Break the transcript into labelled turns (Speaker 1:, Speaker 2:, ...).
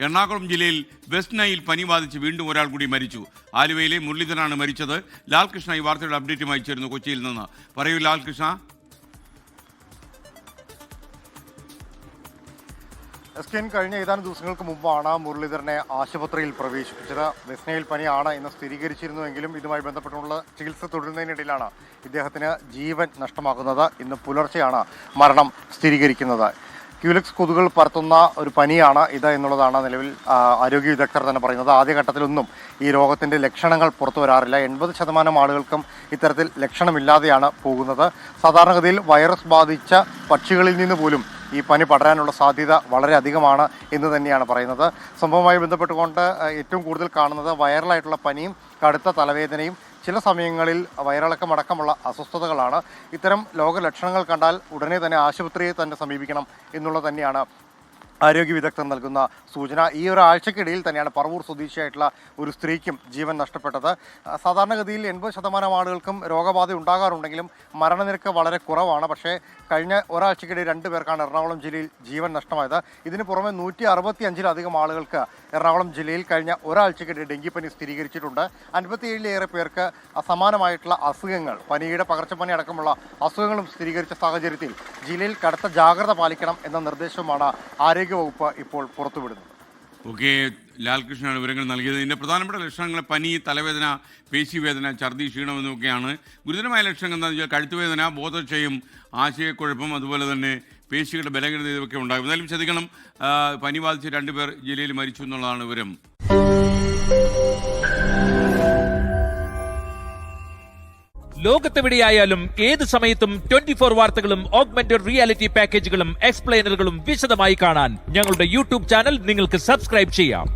Speaker 1: എറണാകുളം ജില്ലയിൽ west Nile പനി ബാധിച്ച് വീണ്ടും ഒരാൾ കൂടി മരിച്ചു. ആലുവയിലെ മുരളീധരനാണ് മരിച്ചത്. ലാൽകൃഷ്ണ ഈ വാർത്തയുടെ അപ്ഡേറ്റുമായി ചേരുന്നു കൊച്ചിയിൽ നിന്ന്. പറയൂ ലാൽകൃഷ്ണ.
Speaker 2: കഴിഞ്ഞ ഏതാനും ദിവസങ്ങൾക്ക് മുമ്പാണ് മുരളീധരനെ ആശുപത്രിയിൽ പ്രവേശിപ്പിച്ചത്. വെസ്റ്റ് നൈൽ പനിയാണ് എന്ന് സ്ഥിരീകരിച്ചിരുന്നുവെങ്കിലും ഇതുമായി ബന്ധപ്പെട്ടുള്ള ചികിത്സ തുടരുന്നതിനിടയിലാണ് ഇദ്ദേഹത്തിന് ജീവൻ നഷ്ടമാകുന്നത്. ഇന്ന് പുലർച്ചെയാണ് മരണം സ്ഥിരീകരിക്കുന്നത്. ക്യൂലെക്സ് കൊതുകുകൾ പരത്തുന്ന ഒരു പനിയാണ് ഇത് എന്നുള്ളതാണ് നിലവിൽ ആരോഗ്യ വിദഗ്ധർ തന്നെ പറയുന്നത്. ആദ്യഘട്ടത്തിലൊന്നും ഈ രോഗത്തിൻ്റെ ലക്ഷണങ്ങൾ പുറത്തു വരാറില്ല. 80% ആളുകൾക്കും ഇത്തരത്തിൽ ലക്ഷണമില്ലാതെയാണ് പോകുന്നത്. സാധാരണഗതിയിൽ വൈറസ് ബാധിച്ച പക്ഷികളിൽ നിന്ന് പോലും ഈ പനി പടരാനുള്ള സാധ്യത വളരെ അധികമാണ് എന്ന് തന്നെയാണ് പറയുന്നത്. സംഭവവുമായി ബന്ധപ്പെട്ടുകൊണ്ട് ഏറ്റവും കൂടുതൽ കാണുന്നത് വൈറലായിട്ടുള്ള പനിയും കടുത്ത തലവേദനയും ചില സമയങ്ങളിൽ വയറിളക്കമടക്കമുള്ള അസ്വസ്ഥതകളാണ്. ഇത്തരം രോഗലക്ഷണങ്ങൾ കണ്ടാൽ ഉടനെ തന്നെ ആശുപത്രിയെ തന്നെ സമീപിക്കണം എന്നുള്ളത് തന്നെയാണ് ആരോഗ്യ വിദഗ്ധർ നൽകുന്ന സൂചന. ഈ ഒരാഴ്ചക്കിടയിൽ തന്നെയാണ് പറവൂർ സ്വദേശിയായിട്ടുള്ള ഒരു സ്ത്രീക്കും ജീവൻ നഷ്ടപ്പെട്ടത്. സാധാരണഗതിയിൽ 80% ആളുകൾക്കും രോഗബാധ ഉണ്ടാകാറുണ്ടെങ്കിലും മരണനിരക്ക് വളരെ കുറവാണ്. പക്ഷേ കഴിഞ്ഞ ഒരാഴ്ചക്കിടെ 2 പേർക്കാണ് എറണാകുളം ജില്ലയിൽ ജീവൻ നഷ്ടമായത്. ഇതിന് പുറമെ 165-ലധികം ആളുകൾക്ക് എറണാകുളം ജില്ലയിൽ കഴിഞ്ഞ ഒരാഴ്ചക്കിടെ ഡെങ്കിപ്പനി സ്ഥിരീകരിച്ചിട്ടുണ്ട്. 57-ലേറെ പേർക്ക് സമാനമായിട്ടുള്ള അസുഖങ്ങൾ, പനിയുടെ പകർച്ചപ്പനി അടക്കമുള്ള അസുഖങ്ങളും സ്ഥിരീകരിച്ച സാഹചര്യത്തിൽ ജില്ലയിൽ കടുത്ത ജാഗ്രത പാലിക്കണം എന്ന നിർദ്ദേശവുമാണ് ആരോഗ്യവകുപ്പ് ഇപ്പോൾ പുറത്തുവിടുന്നത്.
Speaker 1: ഓക്കെ, ലാൽകൃഷ്ണനാണ് വിവരങ്ങൾ നൽകിയത്. ഇതിൻ്റെ പ്രധാനപ്പെട്ട ലക്ഷണങ്ങൾ പനി, തലവേദന, പേശിവേദന, ഛർദി, ക്ഷീണം എന്നൊക്കെയാണ്. ഗുരുതരമായ ലക്ഷണങ്ങൾ എന്താണെന്ന് വെച്ചാൽ കഴുത്തുവേദന, ബോധക്ഷയം, ആശയക്കുഴപ്പം, അതുപോലെ തന്നെ പേശികളുടെ ബലഹീനത ഇതൊക്കെ ഉണ്ടാകും. എന്നാലും ശ്രദ്ധിക്കണം, പനി ബാധിച്ച് 2 പേർ ജില്ലയിൽ മരിച്ചു എന്നുള്ളതാണ് വിവരം.
Speaker 3: ലോകത്തെവിടെയായാലും ഏത് സമയത്തും 24 വാർത്തകളും ഓഗ്മെന്റഡ് റിയാലിറ്റി പാക്കേജുകളും എക്സ്പ്ലെയിനറുകളും വിശദമായി കാണാൻ ഞങ്ങളുടെ യൂട്യൂബ് ചാനൽ നിങ്ങൾക്ക് സബ്സ്ക്രൈബ് ചെയ്യാം.